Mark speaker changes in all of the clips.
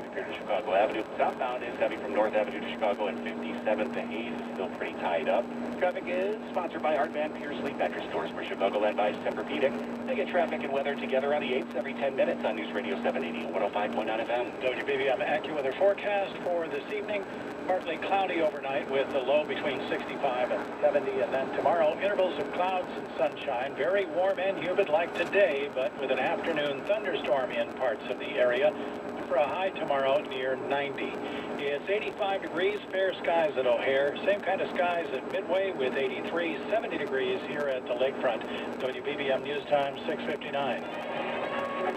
Speaker 1: Wave if you're to Chicago Avenue. Southbound is heavy from North Avenue to Chicago, and 57th to Hayes is still pretty tied up. Traffic is sponsored by Art Van Piersley Mattress Stores for Chicagoland by Tempur-Pedic. They get traffic and weather together on the 8s every 10 minutes on News Radio 780 and 105.9 FM.
Speaker 2: WBBM AccuWeather forecast for this evening. Partly cloudy overnight with a low between 65 and 70. And then tomorrow, intervals of clouds and sunshine. Very warm and humid like today, but with an afternoon thunderstorm in parts of the area. For a high tomorrow near 90. It's 85 degrees, fair skies at O'Hare. Same kind of skies at Midway with 83, 70 degrees here at the lakefront. WBBM News Time 6:59.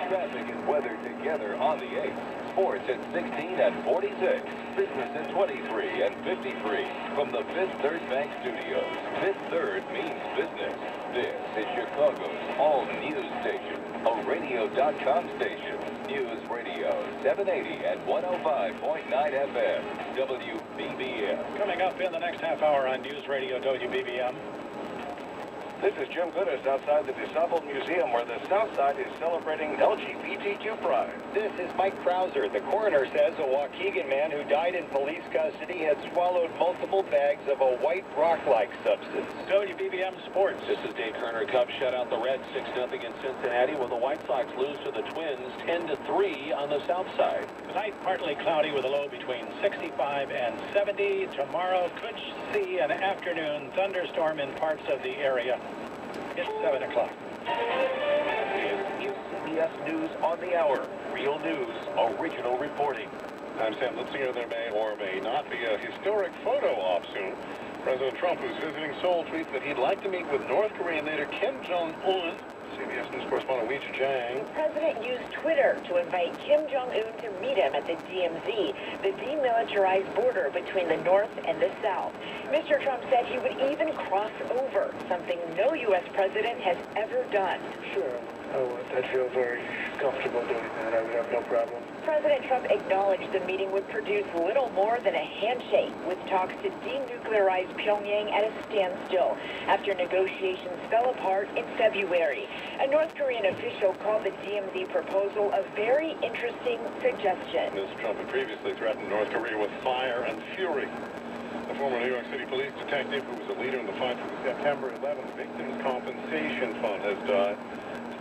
Speaker 3: Traffic and weather together on the 8th. Sports at 16 and 46. Business at 23 and 53. From the Fifth Third Bank Studios. Fifth Third means business. This is Chicago's all-news station. A radio.com station. News Radio 780 and 105.9 FM. WBBM.
Speaker 2: Coming up in the next half hour on News Radio WBBM.
Speaker 4: This is Jim Goodis outside the DeSable Museum, where the South Side is celebrating LGBTQ pride.
Speaker 5: This is Mike Krauser. The coroner says a Waukegan man who died in police custody had swallowed multiple bags of a white rock-like substance.
Speaker 2: WBBM Sports.
Speaker 1: This is Dave Kerner. Cubs shut out the Reds 6-0 in Cincinnati, while the White Sox lose to the Twins 10-3 on the South Side.
Speaker 2: Tonight, partly cloudy with a low between 65 and 70. Tomorrow, could see an afternoon thunderstorm in parts of the area. It's 7 o'clock.
Speaker 4: Is CBS News on the Hour. Real news, original reporting.
Speaker 6: I'm Sam Litzinger. There may or may not be a historic photo op soon. President Trump, who's visiting Seoul, tweets that he'd like to meet with North Korean leader Kim Jong-un. CBS News correspondent Weijia Jiang.
Speaker 7: The president used Twitter to invite Kim Jong-un to meet him at the DMZ, the demilitarized border between the North and the South. Mr. Trump said he would even cross over, something no U.S. president has ever done.
Speaker 8: Sure. I feel very comfortable doing that. I would have no problem.
Speaker 7: President Trump acknowledged the meeting would produce little more than a handshake, with talks to denuclearize Pyongyang at a standstill after negotiations fell apart in February. A North Korean official called the DMZ proposal a very interesting suggestion.
Speaker 6: Mr. Trump had previously threatened North Korea with fire and fury. The former New York City police detective who was a leader in the fight for the September 11th Victims Compensation Fund has died.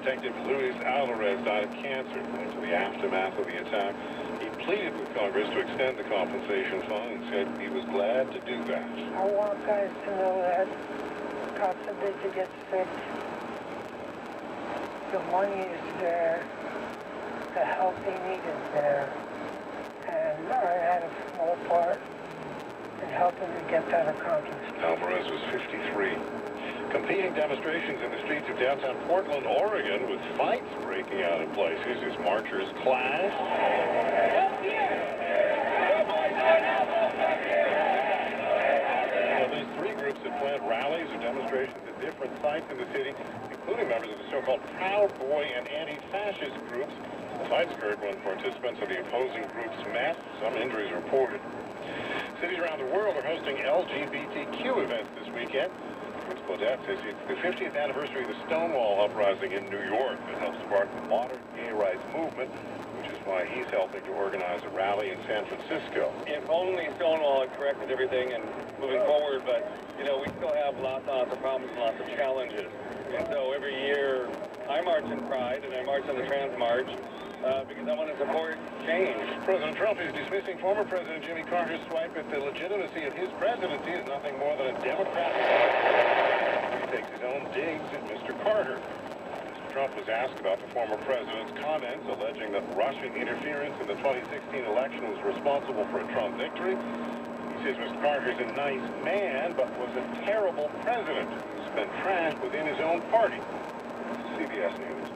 Speaker 6: Detective Luis Alvarez died of cancer into the aftermath of the attack. He pleaded with Congress to extend the compensation fund and said he was glad to do that.
Speaker 8: I want guys to know that, God forbid you get sick, the money is there, the help they need is there, and I had a small part in helping to get that accomplished.
Speaker 6: Alvarez was 53. Competing demonstrations in the streets of downtown Portland, Oregon, with fights breaking out in places as marchers clash. At least 3 groups had planned rallies or demonstrations at different sites in the city, including members of the so-called Proud Boy and anti-fascist groups. The fights occurred when participants of the opposing groups met. Some injuries reported. Cities around the world are hosting LGBTQ events this weekend. Prince Claudette says it's the 50th anniversary of the Stonewall Uprising in New York that helped spark the modern gay rights movement, which is why he's helping to organize a rally in San Francisco.
Speaker 9: If only Stonewall had corrected everything and moving forward, but, you know, we still have lots and lots of problems and lots of challenges. And so every year I march in Pride and I march on the Trans March because I want to support change.
Speaker 6: President Trump is dismissing former President Jimmy Carter's swipe at the legitimacy of his presidency as nothing more than a Democratic. He takes his own digs at Mr. Carter. Mr. Trump was asked about the former president's comments alleging that Russian interference in the 2016 election was responsible for a Trump victory. He says Mr. Carter's a nice man, but was a terrible president who spent trash within his own party. CBS News.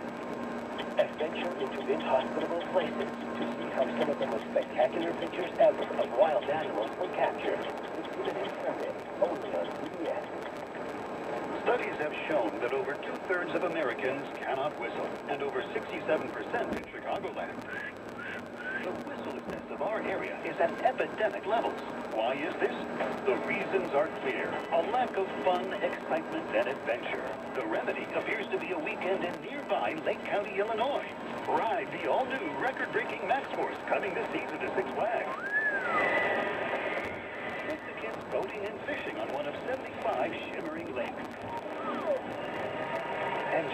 Speaker 10: Adventure into inhospitable places to see how some of the most spectacular pictures ever of wild animals were captured. This Sunday, only on CBS.
Speaker 11: Studies have shown that over 2/3 of Americans cannot whistle, and over 67% in Chicagoland. The whistlelessness of our area is at epidemic levels. Why is this? The reasons are clear. A lack of fun, excitement, and adventure. The remedy appears to be a weekend in nearby Lake County, Illinois. Ride the all-new record-breaking Max Force coming this season to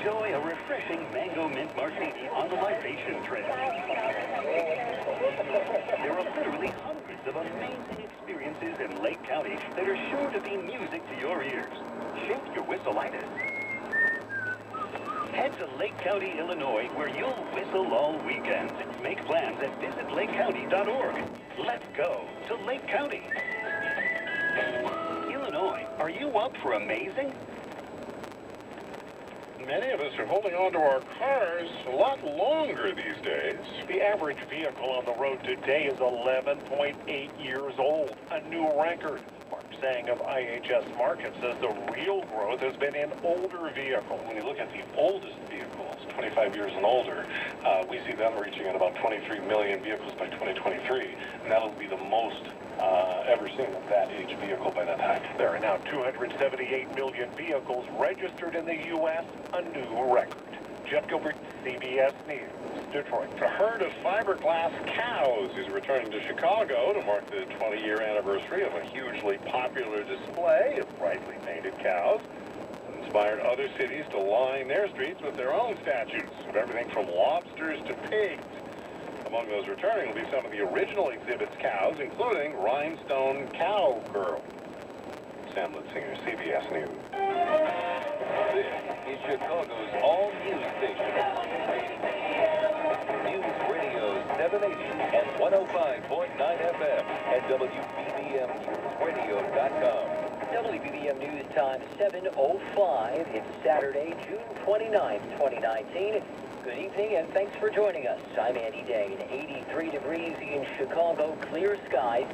Speaker 11: enjoy a refreshing mango mint martini on the libation trail. There are literally hundreds of amazing experiences in Lake County that are sure to be music to your ears. Shake your whistleitis. Head to Lake County, Illinois, where you'll whistle all weekend. Make plans at visitlakecounty.org. Let's go to Lake County. Illinois, are you up for amazing?
Speaker 6: Many of us are holding on to our cars a lot longer these days.
Speaker 2: The average vehicle on the road today is 11.8 years old, a new record. Mark Sang of IHS Markit says the real growth has been in older vehicles.
Speaker 6: When you look at the oldest vehicles, 25 years and older, we see them reaching at about 23 million vehicles by 2023, and that'll be the most ever seen of that age vehicle by that time.
Speaker 2: There are now 278 million vehicles registered in the U.S., a new record. Jeff Gilbert, CBS News, Detroit.
Speaker 6: A herd of fiberglass cows is returning to Chicago to mark the 20-year anniversary of a hugely popular display of brightly painted cows. It inspired other cities to line their streets with their own statues of everything from lobsters to pigs. Among those returning will be some of the original exhibit's cows, including Rhinestone Cowgirl. Sam Litzinger, CBS News.
Speaker 3: This is Chicago's all-news station. News Radio 780 and 105.9 FM and WBBMNewsRadio.com.
Speaker 10: WBBM News Time 7:05. It's Saturday, June 29th, 2019. Good evening and thanks for joining us. I'm Andy Dane. 83 degrees in Chicago, clear skies.